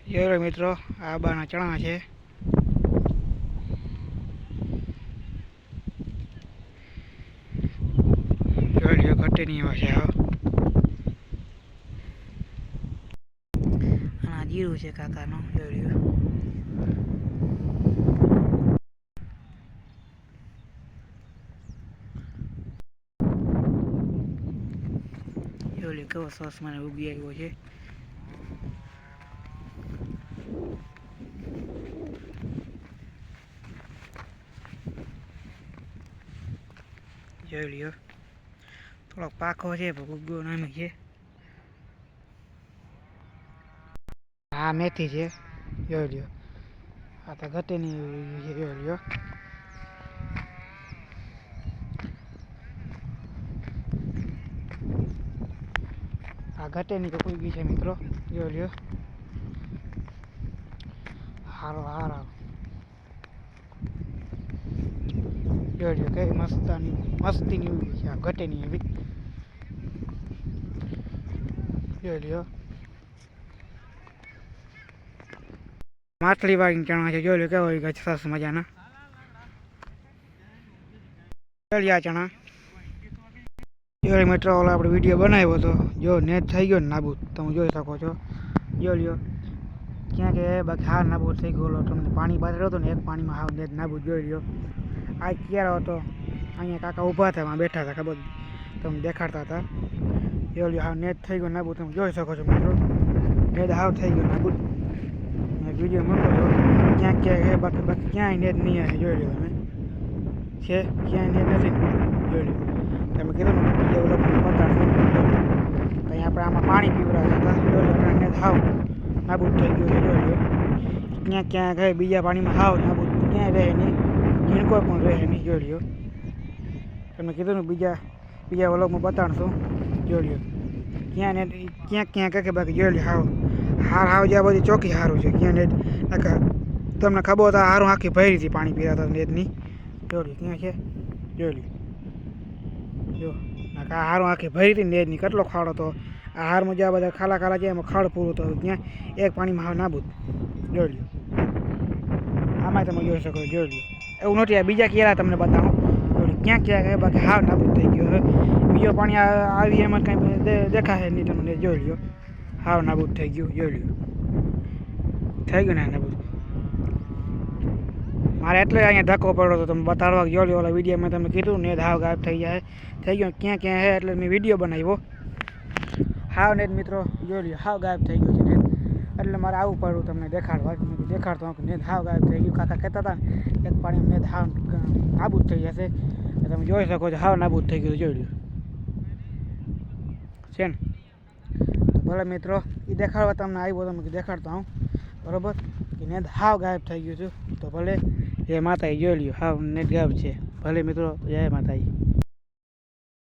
જોઈ મિત્રો આ બાના ચણા છે. જોઈ લ્યો ઘટે નહીં એવા છે. આ જીરું છે કાકાનો. જોઈ લ્યો જોઈ લ્યો કેવો સરસ મને ઉગી આવ્યો છે. જોઈ લ્યો થોડોક પાકો છે પણ ઉગ્યો નાનો છે. આ મેથી છે. જોઈ લ્યો આ તો ઘટે નહીં છે. જોઈ લ્યો આ ઘટેની તો ઉગી છે મિત્રો. જોઈ લ્યો હારો હારો જોઈ લ્યો કઈ મસ્તીની ઉગી છે. આ ઘટેની એવી જોઈ લ્યો. માછલી વાળીને ચણા છે. જોઈ લો કેવો હોય સરસ મજાના. જોઈ લ્યો આ ચણા. જોઈ મિત્રો ઓલો આપણે વિડીયો બનાવ્યો હતો. જો નેટ થઈ ગયો ને નાબૂદ તમે જોઈ શકો છો. જોઈ લ્યો ક્યાં કે બાકી હાર નાબૂદ થઈ ગયો. તમને પાણી બાજરો હતો ને એક પાણીમાં હાવ નેટ નાબૂદ. જોઈ લ્યો આ ક્યારે હતો અહીંયા કાકા ઊભા હતા બેઠા હતા ખબર તમને દેખાડતા હતા. જોઈ લ્યો હાવ નેટ થઈ ગયો નાબૂદ તમે જોઈ શકો છો મિત્રો. નેટ હાવ થઈ ગયો નાબૂદ. વિડીયો મૂકો છો ક્યાંક ક્યાંક બાકી ક્યાંય નેટ નહીં આવે. જોઈ લો તમે છે ક્યાંય નેટ નથી. જોઈ લો તમે કીધું ને બીજા ઓલો બતાડશો. કંઈ આપણે આમાં પાણી પીવડાવતા હતા. જોઈ લો નેટ હાવ નાબૂદ થઈ ગયું છે. જોઈ લો ક્યાંક ક્યાંક હવે બીજા પાણીમાં હાવ નાબૂદ ક્યાંય રહે નહીં. ઝીણકો પણ રહે નહીં. જોઈ લો તમે કીધું ને બીજા વ્લોગમાં બતાડશું. જોઈ લો ક્યાં નેટ ક્યાંક કે બાકી જોઈ લો હાવ હાવ જ્યાં બધી ચોખ્ખી સારું છે. ક્યાં નેટ તમને ખબર હતા હારું આખી ભરી હતી પાણી પીતા નેટની. જોઈ ક્યાં છે. જોઈ લો જો આ હારું આખી ભરી હતી નેટની. કેટલો ખાડો હતો આ હારમાં જ્યાં બધા ખાલા છે એમાં ખાડ પૂરું હતું. ત્યાં એક પાણીમાં હાવ નાબૂદ. જોઈ લો આમાં તમે જોઈ શકો. જોઈ લો એવું નથી. આ બીજા કેળા તમને બતાવો. ક્યાંક ક્યાંક બાકી હાવ નાબૂદ થઈ ગયો. હવે બીજો પાણી આવી એમાં કાંઈ દેખાશે નહીં તમને. જોઈ લો હાવ નાબૂદ થઈ ગયું. જોઈ લ્યો થઈ ગયું ને નાબૂદ. મારે એટલે અહીંયા ધક્કો પડ્યો હતો તમે બતાડવા. જોઈ લો ઓલા વિડીયોમાં તમે કીધું નેટ હાવ ગાયબ થઈ જાય થઈ ગયો ક્યાં ક્યાં છે એટલે મેં વિડીયો બનાવ્યો. હાવ નેટ મિત્રો જોઈ લ્યો હાવ ગાયબ થઈ ગયો છે નેટ. એટલે મારે આવું પડ્યું તમને દેખાડવા. દેખાડતો નેટ હાવ ગાયબ થઈ ગયું. કાકા કહેતા હતા એક પાણી નેટ હાવ નાબૂદ થઈ જશે. તમે જોઈ શકો છો હાવ નાબૂદ થઈ ગયું. જોઈ લ્યો છે ને. ભલે મિત્રો એ દેખાડવા તમને આવ્યો તમને દેખાડતો હું બરાબર કે નેટ હાવ ગાયબ થઈ ગયું છું. તો ભલે જય માતાજી. જોઈ લ્યો હાવ નેટ ગાયબ છે. ભલે મિત્રો જય માતાજી.